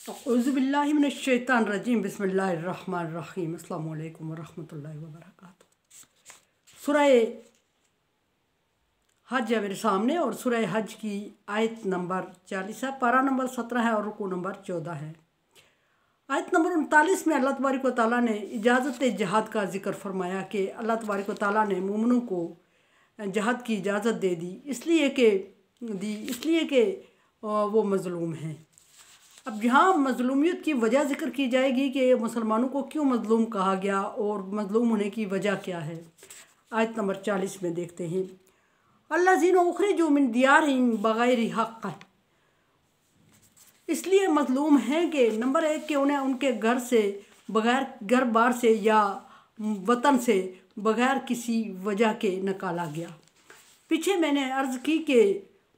औज़ुबिल्लाहि मिनश्शैतानिर्रजीम बिस्मिल्लाहिर्रहमानिर्रहीम अस्सलामु अलैकुम वरहमतुल्लाहि वबरकातुहू। सूरह हज है मेरे सामने और सूरह हज की आयत नंबर 40 है, पारा नंबर 17 है और रुकू नंबर 14 है। आयत नंबर 39 में अल्लाह तबारक व तआला ने इजाज़त जहाद का जिक्र फरमाया कि अल्लाह तबारक व तआला ने मोमिनों को जहाद की इजाज़त दे दी, इसलिए कि वो मज़लूम हैं। अब यहाँ मज़लूमियत की वजह ज़िक्र की जाएगी कि मुसलमानों को क्यों मज़लूम कहा गया और मज़लूम होने की वजह क्या है। आयत नंबर 40 में देखते हैं, अल्लज़ीना उख़रिजू मिन दियारिहिम बग़ैरि हक़्क़, इसलिए मज़लूम हैं कि नंबर 1 कि उन्हें उनके घर से बग़ैर घर बार से या वतन से बग़ैर किसी वजह के निकाला गया। पीछे मैंने अर्ज़ की कि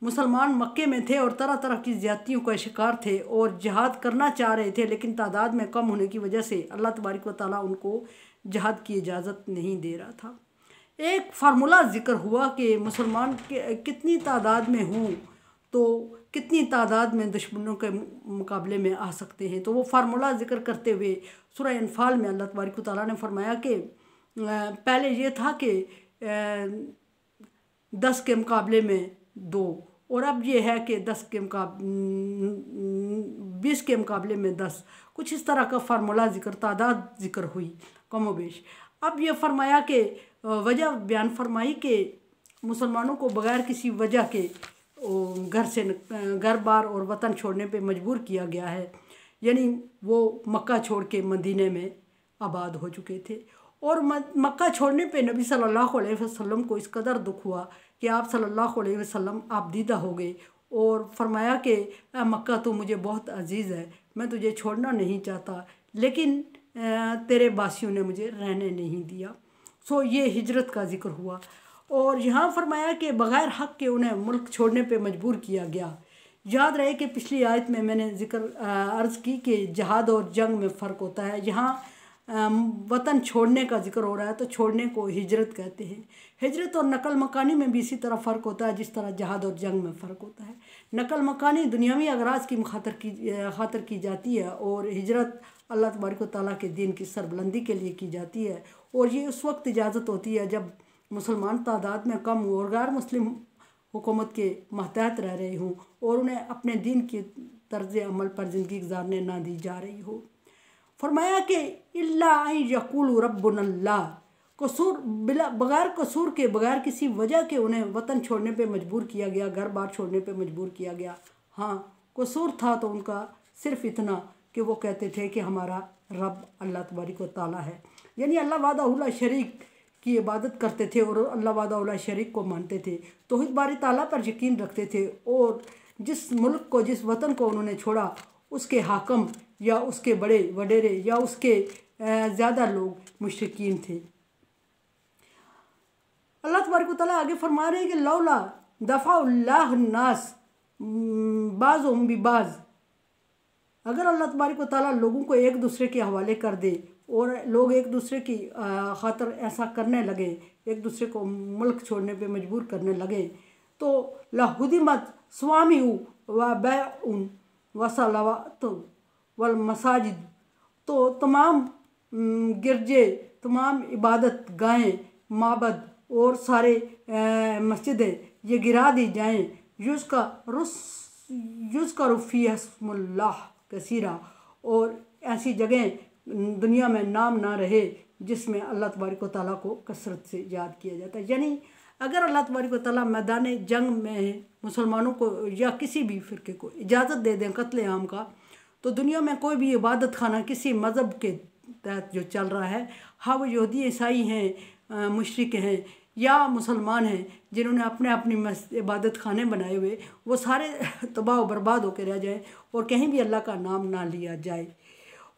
मुसलमान मक्के में थे और तरह तरह की ज़्यादतियों का शिकार थे और जहाद करना चाह रहे थे, लेकिन तादाद में कम होने की वजह से अल्लाह तबारक व तआला उनको जहाद की इजाज़त नहीं दे रहा था। एक फार्मूला ज़िक्र हुआ कि मुसलमान कितनी तादाद में हों तो कितनी तादाद में दुश्मनों के मुकाबले में आ सकते हैं। तो वो फार्मूला ज़िक्र करते हुए सूरह अनफाल में अल्लाह तबारक व तआला ने फरमाया कि पहले ये था कि 10 के मुकाबले में 2, और अब ये है कि 20 के मुकाबले में 10। कुछ इस तरह का फार्मूला ज़िक्र, तादाद ज़िक्र हुई कमोबेश। अब ये फरमाया कि वजह बयान फरमाई कि मुसलमानों को बग़ैर किसी वजह के घर बार और वतन छोड़ने पे मजबूर किया गया है, यानी वो मक्का छोड़ के मदीने में आबाद हो चुके थे। और मक्का छोड़ने पे नबी सल्लल्लाहु अलैहि वसल्लम को इस कदर दुख हुआ कि आप सल्लल्लाहु अलैहि वसल्लम आप दीदा हो गए और फरमाया कि मक्का तो मुझे बहुत अजीज़ है, मैं तुझे छोड़ना नहीं चाहता, लेकिन तेरे बासियों ने मुझे रहने नहीं दिया। सो ये हिजरत का जिक्र हुआ। और यहाँ फरमाया कि बग़ैर हक़ के उन्हें मुल्क छोड़ने पे मजबूर किया गया। याद रहे कि पिछली आयत में मैंने जिक्र अर्ज़ की कि जहाद और जंग में फ़र्क होता है। यहाँ वतन छोड़ने का जिक्र हो रहा है तो छोड़ने को हिजरत कहते हैं। हिजरत और नकल मकानी में भी इसी तरह फ़र्क होता है जिस तरह जहाद और जंग में फ़र्क होता है। नकल मकानी दुनियावी अगराज की खातर की जाती है और हिजरत अल्लाह तबारक व तआला के दीन की सरबुलंदी के लिए की जाती है। और ये उस वक्त इजाज़त होती है जब मुसलमान तादाद में कम हो और गैर मुस्लिम हुकूमत के महतहत रह रहे हों और उन्हें अपने दीन के तर्ज़ अमल पर ज़िंदगी गुजारने ना दी जा रही हो। फरमाया कि इल्ला अन यक़ूलू रब्बुनल्लाह, कसूर बग़ैर कसूर के बग़ैर किसी वजह के उन्हें वतन छोड़ने पे मजबूर किया गया, घर बार छोड़ने पे मजबूर किया गया। हाँ, कसूर था तो उनका सिर्फ़ इतना कि वो कहते थे कि हमारा रब अल्लाह तबारक व तआला है, यानी अल्लाह वाहदहू शरीक की इबादत करते थे और अल्लाह वाहदहू शरीक को मानते थे, तौहीद बारी ताला पर यकीन रखते थे। और जिस मुल्क को, जिस वतन को उन्होंने छोड़ा उसके हाकम या उसके बड़े वडेरे या उसके ज़्यादा लोग मुशरिकीन थे। अल्लाह तबारक व तआला आगे फरमा रहे हैं कि लौला दफ़ाउल्लाह अन्नास बाज़ुहुम बिबाज़, अगर अल्लाह तबारक व तआला लोगों को एक दूसरे के हवाले कर दे और लोग एक दूसरे की खातर ऐसा करने लगे, एक दूसरे को मुल्क छोड़ने पे मजबूर करने लगे, तो लहुदिमत स्वामिउ व बैउन व सलावात वल मसाजिद, तो तमाम गिरजे, तमाम इबादत गाहें, माबद और सारे मस्जिदें ये गिरा दी जाएँ। युज़करु फ़ीहा इस्मुल्लाह कसीरा, और ऐसी जगह दुनिया में नाम ना रहे जिसमें अल्लाह तबारक व तआला को कसरत से याद किया जाता है। यानी अगर अल्लाह तबारक व तआला मैदान जंग में मुसलमानों को या किसी भी फ़िरके को इजाज़त दे दें कत्ल आम का, तो दुनिया में कोई भी इबादत खाना किसी मज़हब के तहत जो चल रहा है, हाँ वो यहूदी ईसाई हैं, मुशरिक हैं या मुसलमान हैं जिन्होंने अपने अपनी इबादत खाने बनाए हुए, वो सारे तबाह बर्बाद होकर रह जाए और कहीं भी अल्लाह का नाम ना लिया जाए।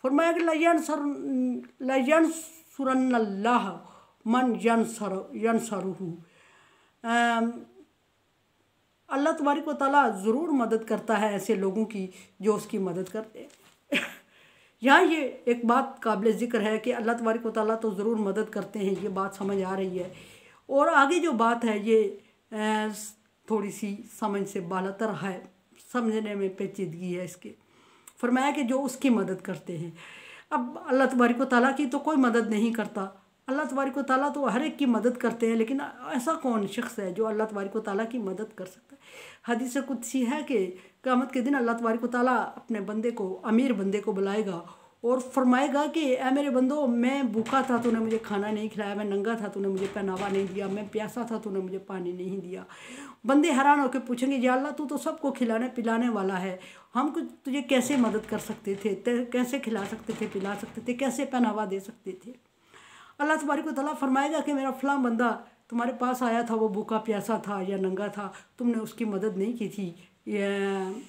फरमाया कि लयंसुरन्नल्लाह मन यंसरुहु, अल्लाह तबारक व तआला ज़रूर मदद करता है ऐसे लोगों की जो उसकी मदद करते हैं। यहाँ ये एक बात काबिल ज़िक्र है कि अल्लाह तबारक व तआला तो ज़रूर मदद करते हैं, ये बात समझ आ रही है। और आगे जो बात है ये थोड़ी सी समझ से बालातर है, समझने में पेचीदगी है इसके। फरमाया कि जो उसकी मदद करते हैं। अब अल्लाह तबारक व तआला की तो कोई मदद नहीं करता, अल्लाह तबारक व तआला तो हर एक की मदद करते हैं, लेकिन ऐसा कौन शख्स है जो अल्लाह तबारक व तआला की मदद कर सकता है। हदीस कुदसी है कि क़यामत के दिन अल्लाह तबारक व तआला अपने बंदे को, अमीर बंदे को बुलाएगा और फरमाएगा कि ए मेरे बंदो, मैं भूखा था तूने मुझे खाना नहीं खिलाया, मैं नंगा था तूने मुझे पहनावा नहीं दिया, मैं प्यासा था तूने मुझे पानी नहीं दिया। बंदे हैरान होकर पूछेंगे, या अल्लाह तू तो सबको खिलाने पिलाने वाला है, हम कुछ तुझे कैसे मदद कर सकते थे, कैसे खिला सकते थे, पिला सकते थे, कैसे पहनावा दे सकते थे। अल्लाह तबारक व तआला फरमाएगा कि मेरा फ़लाँ बंदा तुम्हारे पास आया था, वो भूखा प्यासा था या नंगा था, तुमने उसकी मदद नहीं की थी,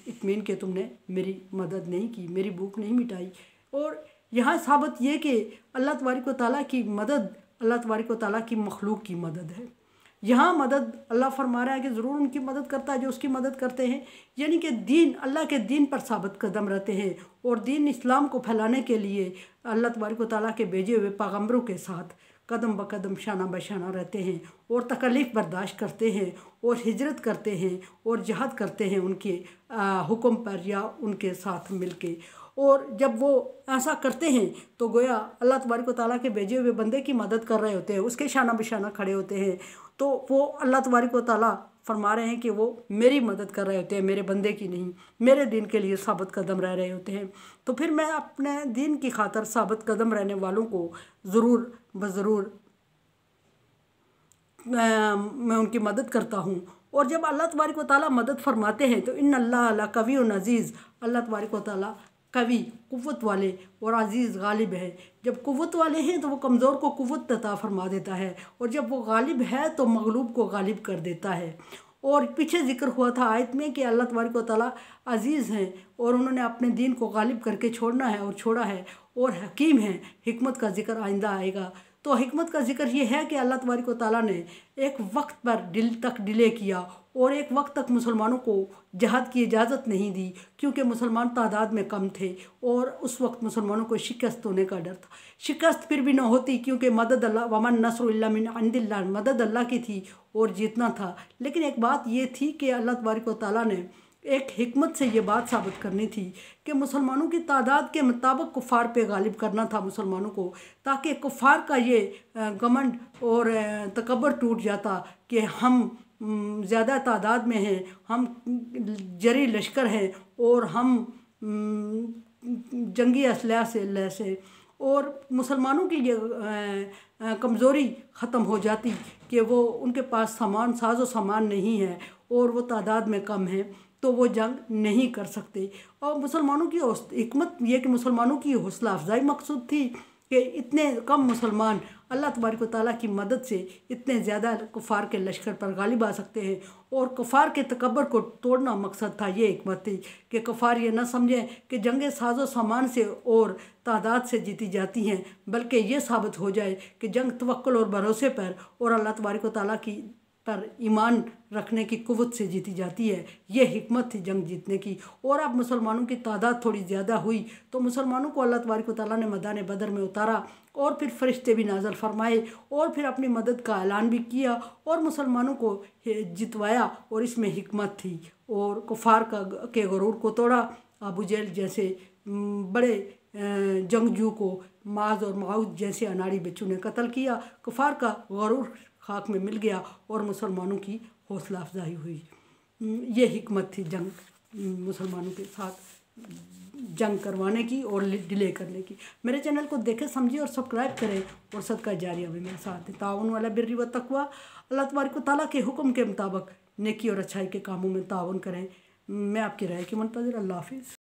इत्मीन के तुमने मेरी मदद नहीं की, मेरी भूख नहीं मिटाई। और यहाँ साबित ये कि अल्लाह तबारक व तआला की मदद अल्लाह तबारक व तआला की मखलूक की मदद है। यहाँ मदद अल्लाह फरमा रहा है कि ज़रूर उनकी मदद करता है जो उसकी मदद करते हैं, यानी कि दीन, अल्लाह के दीन पर साबित कदम रहते हैं और दीन इस्लाम को फैलाने के लिए अल्लाह तबारक व तआला के भेजे हुए पैगम्बरों के साथ कदम ब कदम शाना बशाना रहते हैं और तकलीफ़ बर्दाश्त करते हैं और हिजरत करते हैं और जहद करते हैं उनके हुक्म पर या उनके साथ मिलके। और जब वो ऐसा करते हैं तो गोया अल्लाह तबारक व तआला के भेजे हुए बंदे की मदद कर रहे होते हैं, उसके शाना बशाना खड़े होते हैं, तो वो अल्लाह तबारक व तआला फरमा रहे हैं कि वो मेरी मदद कर रहे होते हैं, मेरे बंदे की नहीं, मेरे दीन के लिए साबित कदम रह रहे होते हैं। तो फिर मैं अपने दीन की खातर साबित कदम रहने वालों को ज़रूर ज़रूर मैं उनकी मदद करता हूँ। और जब अल्लाह तबारक व तआला मदद फरमाते हैं तो इन्नल्लाह लक़विय्युन अज़ीज़, अल्लाह तबारक व तआला कवी, कुव्वत वाले और अज़ीज़ गालिब है। जब कुव्वत वाले हैं तो वो कमज़ोर को कुव्वत अता फरमा देता है, और जब वो गालिब है तो मगलूब को गालिब कर देता है। और पीछे ज़िक्र हुआ था आयत में कि अल्लाह तबारक व तआला अज़ीज़ हैं और उन्होंने अपने दीन को गालिब करके छोड़ना है और छोड़ा है, और हकीम हैं। हिकमत का ज़िक्र आइंदा आएगा। तो हिकमत का ज़िक्र ये है कि अल्लाह तबारक व तआला ने एक वक्त पर डिले किया और एक वक्त तक मुसलमानों को जहाद की इजाज़त नहीं दी, क्योंकि मुसलमान तादाद में कम थे और उस वक्त मुसलमानों को शिकस्त होने का डर था। शिकस्त फिर भी ना होती, क्योंकि मदद अल्लाह, वमन नस्रु इल्ला मिन इंदिल्लाह, मदद अल्लाह की थी और जीतना था। लेकिन एक बात ये थी कि अल्लाह तबारक व तआला ने एक हिकमत से ये बात साबित करनी थी कि मुसलमानों की तादाद के मुताबिक कुफ़ार पे गालिब करना था मुसलमानों को, ताकि कुफ़ार का ये घमंड और तकब्बर टूट जाता कि हम ज़्यादा तादाद में हैं, हम जरी लश्कर हैं और हम जंगी असलहा से लैस हैं, और मुसलमानों की ये कमज़ोरी ख़त्म हो जाती कि वो उनके पास सामान, साजो सामान नहीं है और वो तादाद में कम है, तो वो जंग नहीं कर सकते। और मुसलमानों की हिकमत ये कि मुसलमानों की हौसला अफजाई मकसूद थी कि इतने कम मुसलमान अल्लाह तबारक व तआला की मदद से इतने ज़्यादा कुफ़ार के लश्कर पर गालिब आ सकते हैं, और कुफ़ार के तकब्बर को तोड़ना मकसद था। ये हिकमत थी कि कुफ़ार ये ना समझें कि जंगें साजो सामान से और तादाद से जीती जाती हैं, बल्कि ये साबित हो जाए कि जंग तवक्कुल और भरोसे पर और अल्लाह तबारक व तआला की पर ईमान रखने की कुव्वत से जीती जाती है। ये हिकमत थी जंग जीतने की। और अब मुसलमानों की तादाद थोड़ी ज़्यादा हुई तो मुसलमानों को अल्लाह तबारक व तआला ने मैदान बदर में उतारा, और फिर फरिश्ते भी नाज़िल फरमाए, और फिर अपनी मदद का ऐलान भी किया और मुसलमानों को जितवाया। और इसमें हिकमत थी, और कुफ़ार के गुरूर को तोड़ा। अबू जहल जैसे बड़े जंगजू को माज और माऊद जैसे अनाड़ी बच्चों ने कत्ल किया। कुफ़ार का गुरूर खाक में मिल गया और मुसलमानों की हौसला अफजाई हुई। ये हिकमत थी जंग, मुसलमानों के साथ जंग करवाने की और डिले करने की। मेरे चैनल को देखें, समझिए और सब्सक्राइब करें, और सदका जारिया में मेरे साथ है। ताउन वाला बिर्री व तकवा, अल्लाह तबारक व तआला के हुक्म के मुताबिक नेकी और अच्छाई के कामों में ताउन करें। मैं आपकी राय की मुंतज़िर। अल्लाह हाफिज़।